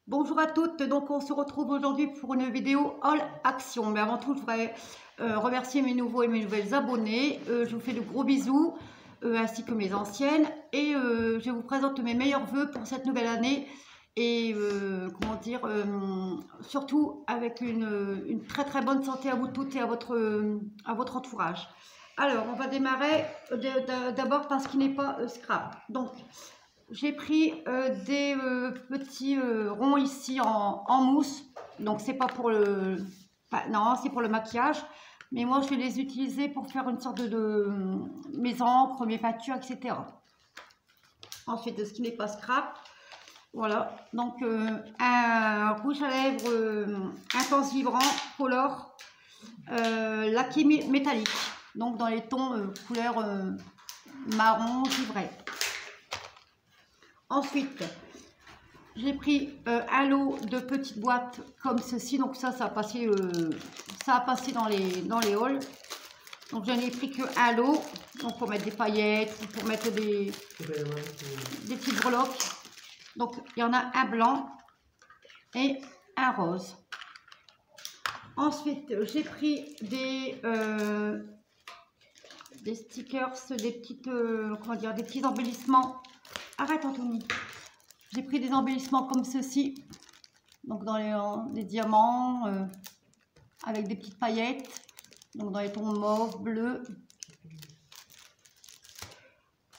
Bonjour à toutes, donc on se retrouve aujourd'hui pour une vidéo All Action. Mais avant tout, je voudrais remercier mes nouveaux et mes nouvelles abonnés. Je vous fais de gros bisous, ainsi que mes anciennes. Et je vous présente mes meilleurs vœux pour cette nouvelle année. Et comment dire, surtout avec une très très bonne santé à vous toutes et à votre entourage. Alors, on va démarrer d'abord par ce qui n'est pas scrap. Donc, j'ai pris des petits ronds ici en mousse. Donc, c'est pas pour le... Enfin, non, c'est pour le maquillage. Mais moi, je vais les utiliser pour faire une sorte de mes encres, mes peintures, etc. Ensuite, de ce qui n'est pas scrap. Voilà. Donc, un rouge à lèvres intense vibrant, color, laqué métallique. Donc, dans les tons couleur marron, givré. Ensuite, j'ai pris un lot de petites boîtes comme ceci. Donc ça a passé dans les hauls. Donc j'en ai pris qu'un lot. Donc pour mettre des paillettes, pour mettre des petites breloques. Donc il y en a un blanc et un rose. Ensuite, j'ai pris des stickers, des petites, comment dire, des petits embellissements. Arrête Anthony. J'ai pris des embellissements comme ceci, donc dans les diamants, avec des petites paillettes, donc dans les tons mauve, bleu.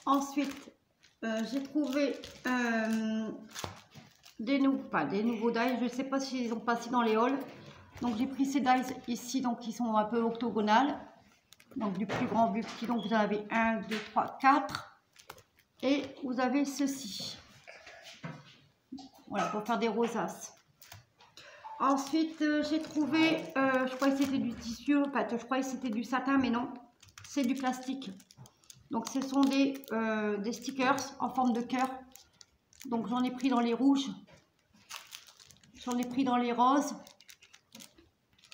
Ensuite, j'ai trouvé des nouveaux dies, je ne sais pas s'ils ont passé dans les hauls. Donc j'ai pris ces dies ici, donc qui sont un peu octogonales, donc du plus grand du petit, donc vous en avez 1, 2, 3, 4. Et vous avez ceci. Voilà, pour faire des rosaces. Ensuite, j'ai trouvé, je croyais que c'était du tissu, enfin, je croyais que c'était du satin, mais non, c'est du plastique. Donc, ce sont des stickers en forme de cœur. Donc, j'en ai pris dans les rouges, j'en ai pris dans les roses,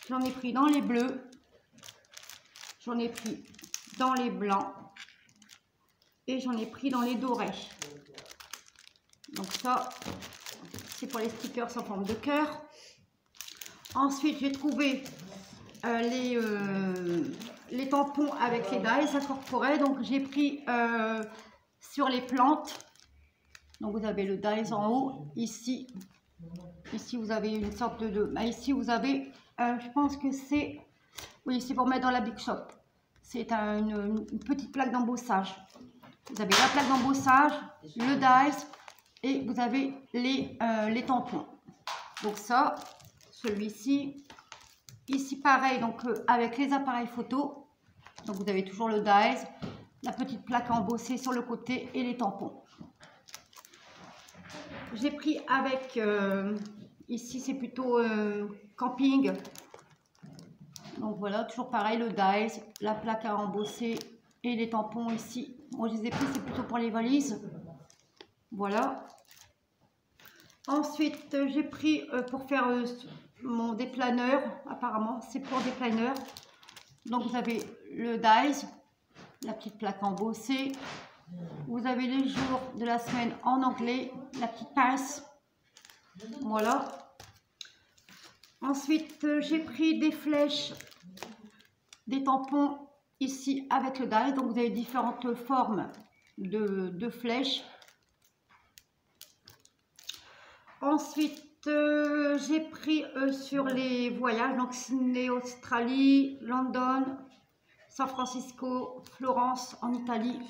j'en ai pris dans les bleus, j'en ai pris dans les blancs et j'en ai pris dans les dorés. Donc, ça, c'est pour les stickers en forme de cœur. Ensuite, j'ai trouvé les tampons avec les dies incorporés. Donc, j'ai pris sur les plantes. Donc, vous avez le dies en haut. Ici, vous avez une sorte de... Ici, vous avez, je pense que c'est... Oui, c'est pour mettre dans la Big Shop. C'est une petite plaque d'embossage. Vous avez la plaque d'embossage, le dies et vous avez les tampons. Donc, ça... Celui-ci, ici pareil, donc avec les appareils photo. Donc vous avez toujours le dies, la petite plaque embossée sur le côté et les tampons. J'ai pris avec, ici c'est plutôt camping. Donc voilà, toujours pareil, le dies, la plaque à embosser et les tampons ici. Moi je les ai pris, c'est plutôt pour les valises. Voilà. Ensuite, j'ai pris pour faire mon déplaneur, apparemment, c'est pour déplaneur. Donc, vous avez le dies, la petite plaque embossée. Vous avez les jours de la semaine en anglais, la petite pince. Voilà. Ensuite, j'ai pris des flèches, des tampons ici avec le dies. Donc, vous avez différentes formes de flèches. Ensuite, j'ai pris sur les voyages, donc Sydney, Australie, London, San Francisco, Florence en Italie.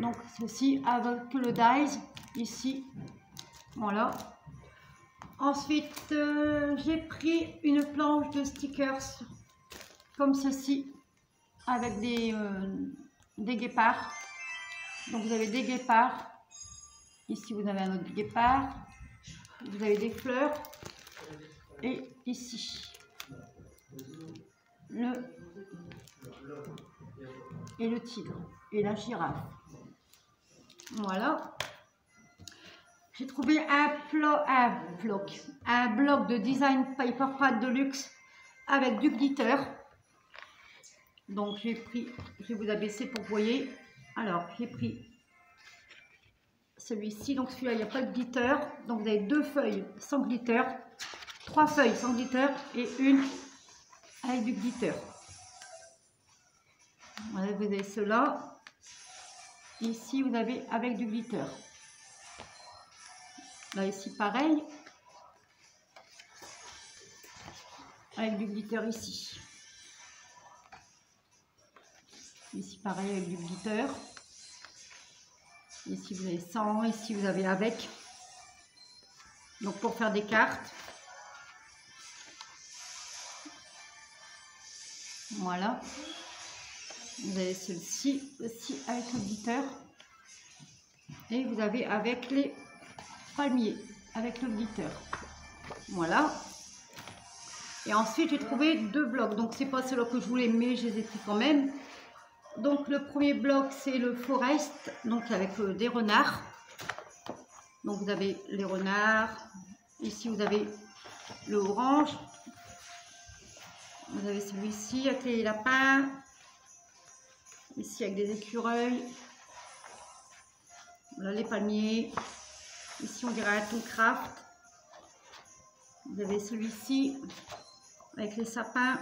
Donc ceci avec le dies ici, voilà. Ensuite, j'ai pris une planche de stickers comme ceci avec des guépards. Donc vous avez des guépards. Ici vous avez un autre guépard. Vous avez des fleurs et ici le tigre et la girafe. Voilà. J'ai trouvé un bloc de design paper pad de luxe avec du glitter. Donc j'ai pris, je vais vous abaisser pour que vous voyez. Alors j'ai pris celui-ci. Donc celui-là, il n'y a pas de glitter. Donc vous avez 2 feuilles sans glitter, 3 feuilles sans glitter et une avec du glitter. Voilà, vous avez ceux-là. Ici, vous avez avec du glitter. Là, ici, pareil. Avec du glitter ici. Ici, pareil, avec du glitter. Ici, vous avez sans. Ici, vous avez avec. Donc, pour faire des cartes. Voilà. Vous avez celle-ci aussi avec le glitter. Et vous avez avec les palmiers, avec le glitter. Voilà. Et ensuite, j'ai trouvé 2 blocs. Donc, c'est pas ceux-là que je voulais, mais je les ai pris quand même. Donc, le premier bloc, c'est le Forest, donc avec des renards. Donc, vous avez les renards. Ici, vous avez le orange. Vous avez celui-ci avec les lapins. Ici, avec des écureuils. Voilà, les palmiers. Ici, on dirait un Toncraft. Vous avez celui-ci avec les sapins.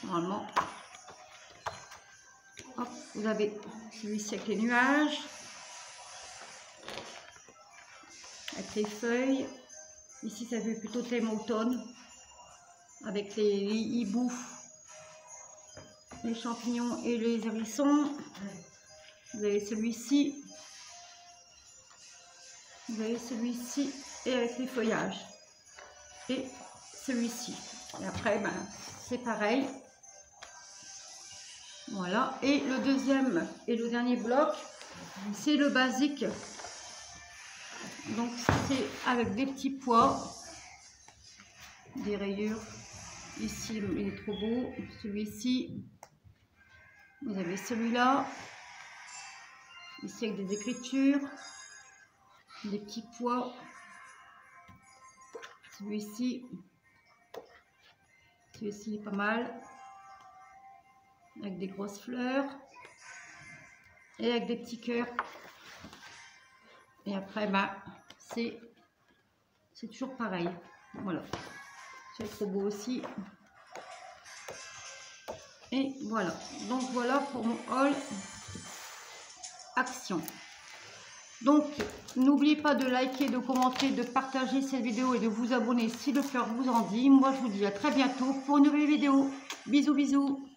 Normalement. Hop, vous avez celui-ci avec les nuages. Avec les feuilles. Ici, ça fait plutôt thème automne. Avec les hiboux, les champignons et les hérissons. Vous avez celui-ci. Vous avez celui-ci et avec les feuillages. Et celui-ci. Et après, ben, c'est pareil. Voilà. Et le deuxième et le dernier bloc, c'est le basique. Donc, c'est avec des petits pois, des rayures. Ici, il est trop beau. Celui-ci. Vous avez celui-là. Ici, avec des écritures. Des petits pois. Celui-ci. Celui-ci est pas mal. Avec des grosses fleurs. Et avec des petits cœurs. Et après, ben, c'est toujours pareil. Voilà. C'est trop beau aussi. Et voilà. Donc, voilà pour mon haul action. Donc, n'oubliez pas de liker, de commenter, de partager cette vidéo et de vous abonner si le cœur vous en dit. Moi, je vous dis à très bientôt pour une nouvelle vidéo. Bisous, bisous.